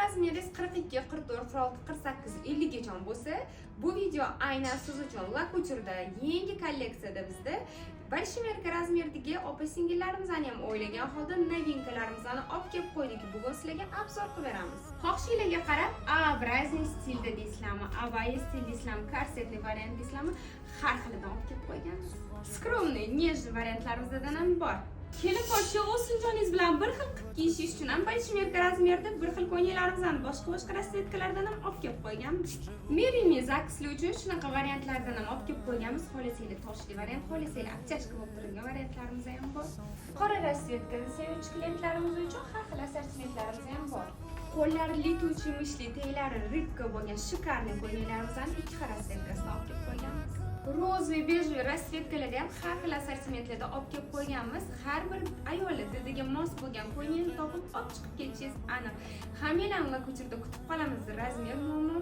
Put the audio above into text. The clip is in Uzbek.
razmeringiz 42, 44, 46, 48, 50 gacha bo'lsa, bu video aynan siz uchun La Couture'da yangi kolleksiyada bizda большимерка razmerdagi opa-singillarimizani ham o'ylagan holda novinkalarimizni olib kelib qo'ydik. Bugun sizlarga obzor qilib beramiz. Xohishingizga qarab, A в разный stilda deysizlarmi, Avai stil deysizlarmi, korsetli variant deysizlarmi, har xilidan olib kelib qo'yganmiz. Skromniy, нежный variantlarimizdan ham bor. Kelin podsho o'sin joningiz bilan bir xil qilib kiyishingiz uchun ham большимерка razmerda bir xil ko'ylaklarimizni boshqa rasvetkalardan ham olib kelib qo'yganmiz. Merimi zaksli uchun shunaqa variantlardan ham olib kelib qo'yganmiz. Xolisali toshli variant, xolisali obchashka bo'lib turgan variantlarimiz ham bor. Qora rasvetkani sevuvchi klientlarimiz uchun har xil assortimentlarimiz ham bor. Qo'llari lituvchi mishli, teylari ribka bo'lgan shikarniy ko'ylaklarimizni ikki xil rasvetkasida olib kelib qo'yganmiz. Roz va bejli rasvetkalarda ham har xil assortimentlarda olib kelib qo'yganmiz. Har bir ayollar didiga mos bo'lgan ko'ylakni topib olib chiqib ketishingiz aniq. Hammalarni La Couture'da kutib qolamiz. Razmer muammo